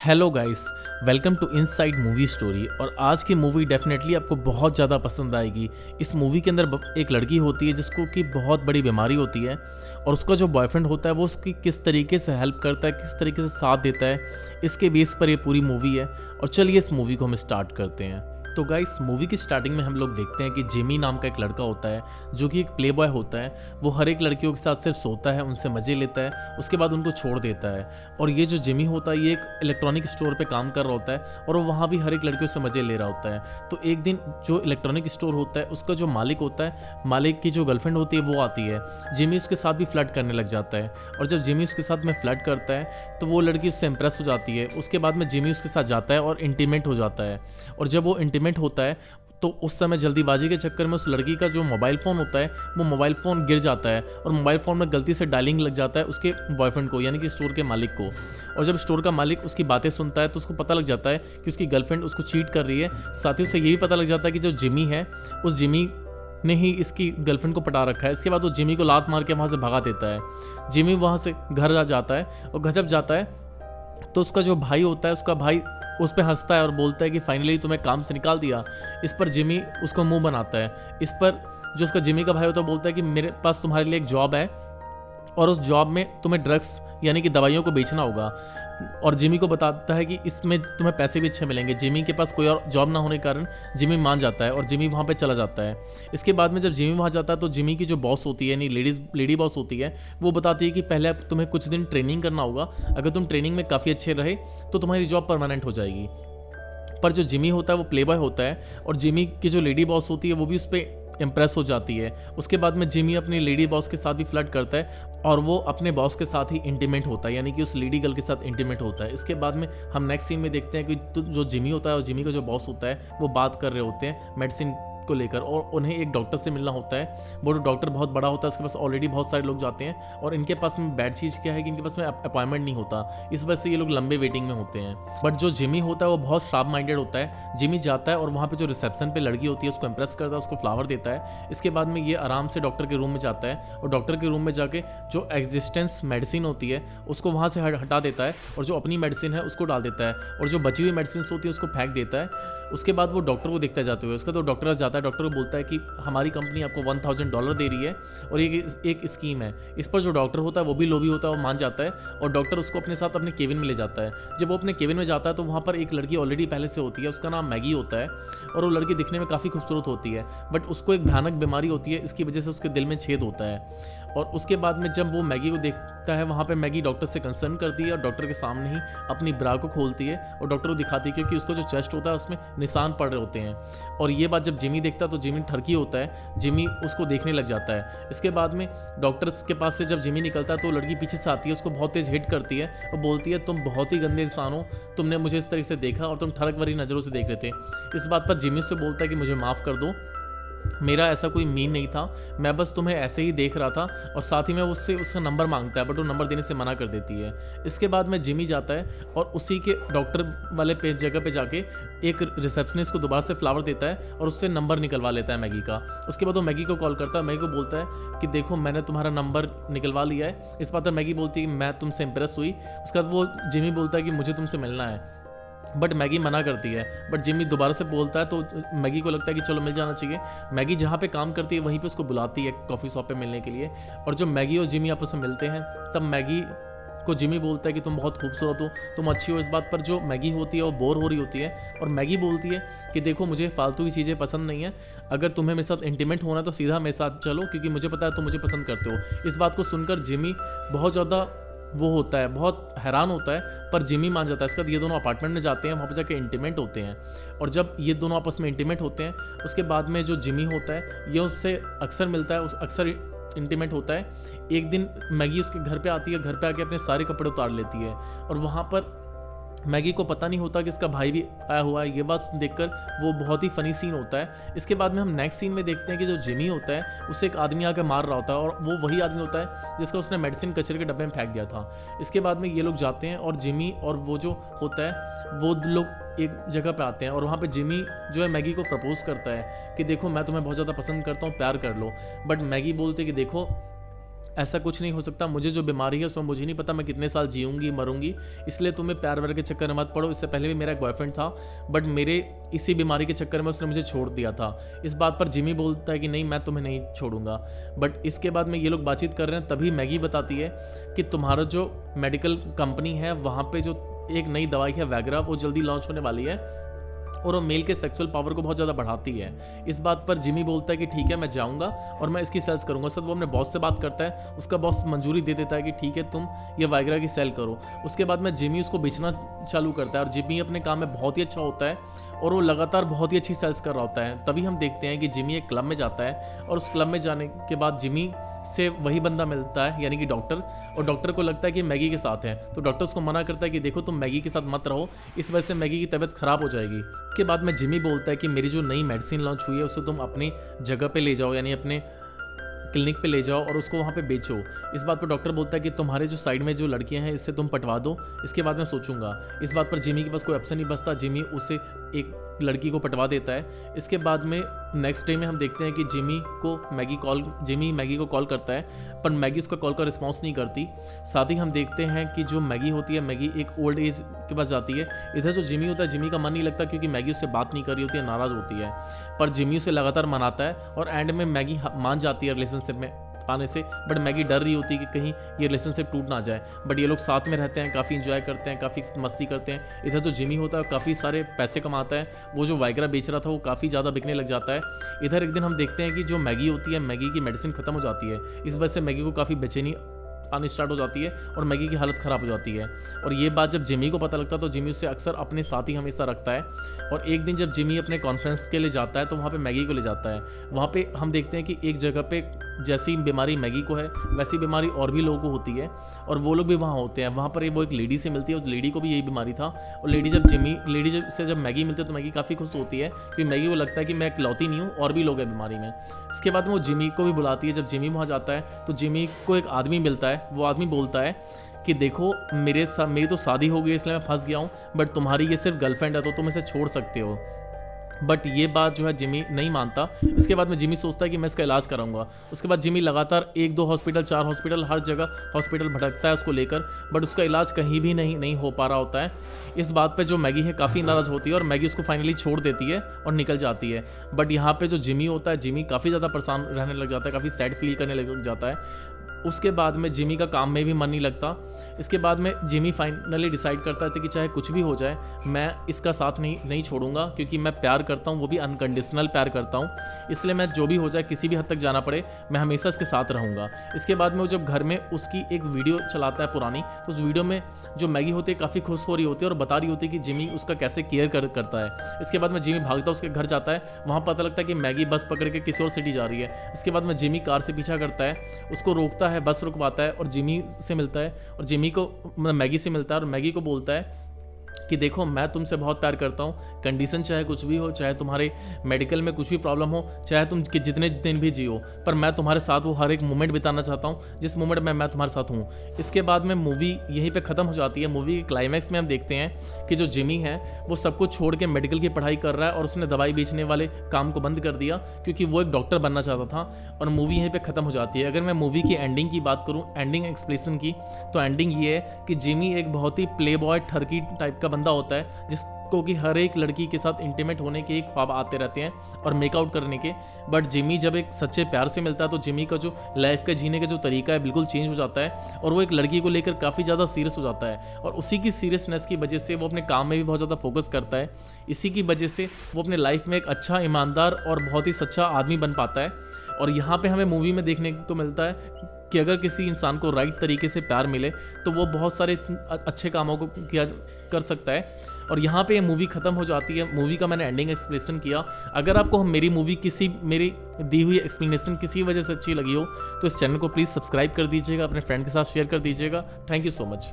Hello guys, welcome to inside movie story. और आज की मूवी डेफिनेटली आपको बहुत ज़्यादा पसंद आएगी। इस मूवी के अंदर एक लड़की होती है जिसको कि बहुत बड़ी बीमारी होती है, और उसका जो बॉयफ्रेंड होता है वो उसकी किस तरीके से हेल्प करता है, किस तरीके से साथ देता है, इसके बेस पर ये पूरी मूवी है। और चलिए इस मूवी को हम स्टार्ट करते हैं। तो गाइस, मूवी की स्टार्टिंग में हम लोग देखते हैं कि जिमी नाम का एक लड़का होता है जो कि एक प्ले बॉय होता है। वो हर एक लड़कियों के साथ सिर्फ सोता है, उनसे मज़े लेता है, उसके बाद उनको छोड़ देता है। और ये जो जिमी होता है ये एक इलेक्ट्रॉनिक स्टोर पे काम कर रहा होता है, और वो वहाँ भी हर एक लड़कियों से मज़े ले रहा होता है। तो एक दिन जो इलेक्ट्रॉनिक स्टोर होता है उसका जो मालिक होता है, मालिक की जो गर्लफ्रेंड होती है वो आती है। जिमी उसके साथ भी फ्लर्ट करने लग जाता है, और जब जिमी उसके साथ में फ्लर्ट करता है तो वो लड़की उससे इंप्रेस हो जाती है। उसके बाद में जिमी उसके साथ जाता है और इंटीमेट हो जाता है। और जब वो इंटीमेट होता है तो उस समय जल्दीबाजी के चक्कर में उस लड़की का जो मोबाइल फ़ोन होता है वो मोबाइल फ़ोन गिर जाता है, और मोबाइल फ़ोन में गलती से डायलिंग लग जाता है उसके बॉयफ्रेंड को, यानी कि स्टोर के मालिक को। और जब स्टोर का मालिक उसकी बातें सुनता है तो उसको पता लग जाता है कि उसकी गर्लफ्रेंड उसको चीट कर रही है। साथ ही उससे ये भी पता लग जाता है कि जो जिमी है उस जिमी ने ही इसकी गर्लफ्रेंड को पटा रखा है। इसके बाद वो जिमी को लात मार के वहाँ से भगा देता है। जिमी वहाँ से घर आ जाता है, और घर जब जाता है तो उसका जो भाई होता है, उसका भाई उस पर हंसता है और बोलता है कि फाइनली तुम्हें काम से निकाल दिया। इस पर जिमी उसको मुंह बनाता है। इस पर जो उसका जिमी का भाई होता है बोलता है कि मेरे पास तुम्हारे लिए एक जॉब है, और उस जॉब में तुम्हें ड्रग्स यानी कि दवाइयों को बेचना होगा। और जिमी को बताता है कि इसमें तुम्हें पैसे भी अच्छे मिलेंगे। जिमी के पास कोई और जॉब ना होने के कारण जिमी मान जाता है और जिमी वहाँ पे चला जाता है। इसके बाद में जब जिमी वहाँ जाता है तो जिमी की जो बॉस होती है, यानी लेडी बॉस होती है, वो बताती है कि पहले तुम्हें कुछ दिन ट्रेनिंग करना होगा। अगर तुम ट्रेनिंग में काफ़ी अच्छे रहे तो तुम्हारी जॉब परमानेंट हो जाएगी। पर जो जिमी होता है वो प्ले बॉय होता है, और जिमी की जो लेडी बॉस होती है वो भी उस पर इम्प्रेस हो जाती है। उसके बाद में जिमी अपनी लेडी बॉस के साथ भी फ्लर्ट करता है, और वो अपने बॉस के साथ ही इंटीमेट होता है, यानी कि उस लेडी गर्ल के साथ इंटीमेट होता है। इसके बाद में हम नेक्स्ट सीन में देखते हैं कि जो जिमी होता है और जिमी का जो बॉस होता है वो बात कर रहे होते हैं मेडिसिन को लेकर, और उन्हें एक डॉक्टर से मिलना होता है। वो डॉक्टर बहुत बड़ा होता है, उसके पास ऑलरेडी बहुत सारे लोग जाते हैं, और इनके पास में बैड चीज़ क्या है कि इनके पास में अपॉइंटमेंट नहीं होता। इस वजह से ये लोग लंबे वेटिंग में होते हैं। बट जो जिमी होता है वो बहुत शार्प माइंडेड होता है। जिमी जाता है और वहाँ पे जो रिसेप्शन पे लड़की होती है उसको इंप्रेस करता है, उसको फ्लावर देता है। इसके बाद में ये आराम से डॉक्टर के रूम में जाता है, और डॉक्टर के रूम में जाके जो एग्जिस्टेंस मेडिसिन होती है उसको वहाँ से हटा देता है, और जो अपनी मेडिसिन है उसको डाल देता है, और जो बची हुई मेडिसिन होती है उसको फेंक देता है। उसके बाद वो डॉक्टर को देखता जाते हुए, उसका तो डॉक्टर जाता है, डॉक्टर को बोलता है कि हमारी कंपनी आपको $1000 दे रही है, और ये एक स्कीम है। इस पर जो डॉक्टर होता है वो भी लोभी होता है, वो मान जाता है, और डॉक्टर उसको अपने साथ अपने केबिन में ले जाता है। जब वो अपने केबिन में जाता है तो वहाँ पर एक लड़की ऑलरेडी पहले से होती है, उसका नाम मैगी होता है, और वो लड़की दिखने में काफ़ी खूबसूरत होती है। बट उसको एक भयानक बीमारी होती है, इसकी वजह से उसके दिल में छेद होता है। और उसके बाद में जब वो मैगी को देखता है, वहाँ पे मैगी डॉक्टर से कंसर्न करती है, और डॉक्टर के सामने ही अपनी ब्रा को खोलती है और डॉक्टर को दिखाती है, क्योंकि उसका जो चेस्ट होता है उसमें निशान पड़ रहे होते हैं। और ये बात जब जिमी देखता है तो जिमी ठरकी होता है, जिमी उसको देखने लग जाता है। इसके बाद में डॉक्टर्स के पास से जब जिमी निकलता है तो लड़की पीछे से आती है, उसको बहुत तेज हिट करती है और बोलती है तुम बहुत ही गंदे इंसान हो, तुमने मुझे इस तरीके से देखा और तुम ठरक भरी नज़रों से देख रहे थे। इस बात पर जिमी से बोलता है कि मुझे माफ़ कर दो, मेरा ऐसा कोई मीन नहीं था, मैं बस तुम्हें ऐसे ही देख रहा था। और साथ ही में उससे उसका नंबर मांगता है, बट वो नंबर देने से मना कर देती है। इसके बाद में जिमी जाता है और उसी के डॉक्टर वाले जगह पे जाके एक रिसेप्शनिस्ट को दोबारा से फ्लावर देता है और उससे नंबर निकलवा लेता है मैगी का। उसके बाद वो मैगी को कॉल करता है, मैगी को बोलता है कि देखो मैंने तुम्हारा नंबर निकलवा लिया है। इस बात पर मैगी बोलती है कि मैं तुमसे इंप्रेस हुई। उसके बाद वो जिमी बोलता है कि मुझे तुमसे मिलना है, बट मैगी मना करती है। बट जिमी दोबारा से बोलता है तो मैगी को लगता है कि चलो मिल जाना चाहिए। मैगी जहाँ पे काम करती है वहीं पे उसको बुलाती है कॉफ़ी शॉप पे मिलने के लिए। और जब मैगी और जिमी आपस में मिलते हैं तब मैगी को जिमी बोलता है कि तुम बहुत खूबसूरत हो, तुम अच्छी हो। इस बात पर जो मैगी होती है वो बोर हो रही होती है, और मैगी बोलती है कि देखो मुझे फालतू की चीज़ें पसंद नहीं है, अगर तुम्हें मेरे साथ इंटीमेट होना है तो सीधा मेरे साथ चलो, क्योंकि मुझे पता है तुम मुझे पसंद करते हो। इस बात को सुनकर जिमी बहुत ज़्यादा वो होता है, बहुत हैरान होता है, पर जिमी मान जाता है। इसके बाद ये दोनों अपार्टमेंट में जाते हैं, वहाँ पर जाके इंटीमेट होते हैं। और जब ये दोनों आपस में इंटीमेट होते हैं उसके बाद में जो जिमी होता है ये उससे अक्सर मिलता है, उस अक्सर इंटीमेट होता है। एक दिन मैगी उसके घर पे आती है, घर पे आके अपने सारे कपड़े उतार लेती है, और वहाँ पर मैगी को पता नहीं होता कि इसका भाई भी आया हुआ है। ये बात देखकर वो बहुत ही फनी सीन होता है। इसके बाद में हम नेक्स्ट सीन में देखते हैं कि जो जिमी होता है उससे एक आदमी आकर मार रहा होता है, और वो वही आदमी होता है जिसका उसने मेडिसिन कचरे के डब्बे में फेंक दिया था। इसके बाद में ये लोग जाते हैं और जिमी और वो जो होता है वो लोग एक जगह पे आते हैं, और वहाँ पे जिमी जो है मैगी को प्रपोज करता है कि देखो मैं तुम्हें बहुत ज़्यादा पसंद करता हूँ, प्यार कर लो। बट मैगी बोलती है कि देखो ऐसा कुछ नहीं हो सकता, मुझे जो बीमारी है उसमें मुझे नहीं पता मैं कितने साल जीऊँगी मरूंगी, इसलिए तुम्हें प्यार व्यार के चक्कर में मत पड़ो। इससे पहले भी मेरा एक बॉयफ्रेंड था, बट मेरे इसी बीमारी के चक्कर में उसने मुझे छोड़ दिया था। इस बात पर जिमी बोलता है कि नहीं, मैं तुम्हें नहीं छोड़ूंगा। बट इसके बाद में ये लोग बातचीत कर रहे हैं, तभी मैगी बताती है कि तुम्हारा जो मेडिकल कंपनी है वहाँ पर जो एक नई दवाई है वैग्रा, वो जल्दी लॉन्च होने वाली है और वो मेल के सेक्सुअल पावर को बहुत ज़्यादा बढ़ाती है। इस बात पर जिमी बोलता है कि ठीक है, मैं जाऊंगा और मैं इसकी सेल्स करूंगा। सर वो अपने बॉस से बात करता है, उसका बॉस मंजूरी दे देता है कि ठीक है, तुम ये वाइग्रा की सेल करो। उसके बाद में जिमी उसको बेचना चालू करता है और जिमी अपने काम में बहुत ही अच्छा होता है और वो लगातार बहुत ही अच्छी सेल्स कर रहा होता है। तभी हम देखते हैं कि जिमी एक क्लब में जाता है और उस क्लब में जाने के बाद जिमी से वही बंदा मिलता है, यानी कि डॉक्टर, और डॉक्टर को लगता है कि मैगी के साथ है, तो डॉक्टर उसको मना करता है कि देखो तुम मैगी के साथ मत रहो, इस वजह से मैगी की तबीयत खराब हो जाएगी। इसके बाद में जिमी बोलता है कि मेरी जो नई मेडिसिन लॉन्च हुई है उसे तुम अपनी जगह पे ले जाओ, यानी अपने क्लिनिक पे ले जाओ और उसको वहाँ पे बेचो। इस बात पर डॉक्टर बोलता है कि तुम्हारे जो साइड में जो लड़कियां हैं इससे तुम पटवा दो, इसके बाद मैं सोचूंगा। इस बात पर जिमी के पास कोई ऑप्शन नहीं बचता, जिमी उसे एक लड़की को पटवा देता है। इसके बाद में नेक्स्ट डे में हम देखते हैं कि जिमी मैगी को कॉल करता है, पर मैगी उसका कॉल का रिस्पॉन्स नहीं करती। साथ ही हम देखते हैं कि जो मैगी होती है, मैगी एक ओल्ड एज के पास जाती है। इधर जो जिमी होता है, जिमी का मन नहीं लगता क्योंकि मैगी उससे बात नहीं कर रही होती है, नाराज़ होती है, पर जिमी उसे लगातार मनाता है और एंड में मैगी मान जाती है रिलेशनशिप में आने से। बट मैगी डर रही होती है कि कहीं ये रिलेशनशिप टूट ना जाए। बट ये लोग साथ में रहते हैं, काफ़ी इंजॉय करते हैं, काफ़ी मस्ती करते हैं। इधर जो जिमी होता है काफ़ी सारे पैसे कमाता है, वो जो वाइग्रा बेच रहा था वो काफ़ी ज़्यादा बिकने लग जाता है। इधर एक दिन हम देखते हैं कि जो मैगी होती है, मैगी की मेडिसिन खत्म हो जाती है। इस वजह से मैगी को काफ़ी बेचैनी आनी स्टार्ट हो जाती है और मैगी की हालत ख़राब हो जाती है। और ये बात जब जिमी को पता लगता है तो जिमी उससे अक्सर अपने साथ ही हमेशा रखता है। और एक दिन जब जिमी अपने कॉन्फ्रेंस के लिए जाता है तो वहाँ पे मैगी को ले जाता है। वहाँ पे हम देखते हैं कि एक जगह पे जैसी बीमारी मैगी को है वैसी बीमारी और भी लोगों को होती है और वो लोग भी वहाँ होते हैं। वहाँ पर वो एक लेडी से मिलती है, उस लेडी को भी यही बीमारी था। और लेडी से जब मैगी मिलती है तो मैगी काफ़ी खुश होती है क्योंकि मैगी को लगता है कि मैं इकलौती नहीं हूँ और भी लोग हैं बीमारी में। इसके बाद में वो जिमी को भी बुलाती है। जब जिमी वहाँ जाता है तो जिमी को एक आदमी मिलता है। वो आदमी बोलता है कि देखो मेरी तो शादी हो गई इसलिए मैं फंस गया हूँ, बट तुम्हारी ये सिर्फ गर्लफ्रेंड है तो तुम इसे छोड़ सकते हो। बट ये बात जो है जिमी नहीं मानता। इसके बाद में जिमी सोचता है कि मैं इसका इलाज कराऊंगा। उसके बाद जिमी लगातार 1-2 हॉस्पिटल, 4 हॉस्पिटल, हर जगह हॉस्पिटल भटकता है उसको लेकर, बट उसका इलाज कहीं भी नहीं हो पा रहा होता है। इस बात पे जो मैगी है काफ़ी नाराज़ होती है और मैगी उसको फाइनली छोड़ देती है और निकल जाती है। बट यहाँ पे जो जिमी होता है, जिमी काफ़ी ज़्यादा परेशान रहने लग जाता है, काफ़ी सैड फील करने लग जाता है। उसके बाद में जिमी का काम में भी मन नहीं लगता। इसके बाद में जिमी फाइनली डिसाइड करता है कि चाहे कुछ भी हो जाए मैं इसका साथ नहीं छोड़ूंगा, क्योंकि मैं प्यार करता हूँ, वो भी अनकंडीशनल प्यार करता हूँ। इसलिए मैं जो भी हो जाए, किसी भी हद तक जाना पड़े, मैं हमेशा इसके साथ रहूँगा। इसके बाद में वो जब घर में उसकी एक वीडियो चलाता है पुरानी, तो उस वीडियो में जो मैगी होती है काफ़ी खुश हो रही होती है और बता रही होती है कि जिमी उसका कैसे केयर करता है। इसके बाद में जिमी भागता उसके घर जाता है। वहाँ पता लगता है कि मैगी बस पकड़ के किसी और सिटी जा रही है। इसके बाद में जिमी कार से पीछा करता है, उसको रोकता है, बस रुकवाता है और जिमी से मिलता है और जिमी को मैगी से मिलता है और मैगी को बोलता है कि देखो मैं तुमसे बहुत प्यार करता हूँ, कंडीशन चाहे कुछ भी हो, चाहे तुम्हारे मेडिकल में कुछ भी प्रॉब्लम हो, चाहे तुम कि जितने दिन भी जियो, पर मैं तुम्हारे साथ वो हर एक मोमेंट बिताना चाहता हूँ जिस मोमेंट में मैं तुम्हारे साथ हूँ। इसके बाद में मूवी यहीं पे ख़त्म हो जाती है। मूवी के क्लाइमैक्स में हम देखते हैं कि जो जिमी है वो सब कुछ छोड़ के मेडिकल की पढ़ाई कर रहा है और उसने दवाई बेचने वाले काम को बंद कर दिया क्योंकि वो एक डॉक्टर बनना चाहता था और मूवी यहीं पर ख़त्म हो जाती है। अगर मैं मूवी की एंडिंग की बात करूँ, एंडिंग एक्सप्लेनेशन की, तो एंडिंग ये है कि जिमी एक बहुत ही प्ले बॉय ठरकी टाइप का बंदा होता है जिसको कि हर एक लड़की के साथ इंटीमेट होने के ख्वाब आते रहते हैं और मेकआउट करने के। बट जिमी जब एक सच्चे प्यार से मिलता है तो जिमी का जो लाइफ का जीने का जो तरीका है बिल्कुल चेंज हो जाता है और वो एक लड़की को लेकर काफ़ी ज़्यादा सीरियस हो जाता है और उसी की सीरियसनेस की वजह से वो अपने काम में भी बहुत ज़्यादा फोकस करता है। इसी की वजह से वो अपने लाइफ में एक अच्छा, ईमानदार और बहुत ही सच्चा आदमी बन पाता है। और यहाँ पे हमें मूवी में देखने को मिलता है कि अगर किसी इंसान को राइट तरीके से प्यार मिले तो वो बहुत सारे अच्छे कामों को कर सकता है। और यहाँ पे ये मूवी ख़त्म हो जाती है। मूवी का मैंने एंडिंग एक्सप्लेनेशन किया। अगर आपको मेरी दी हुई एक्सप्लेनेशन किसी वजह से अच्छी लगी हो तो इस चैनल को प्लीज़ सब्सक्राइब कर दीजिएगा, अपने फ्रेंड के साथ शेयर कर दीजिएगा। Thank you so much.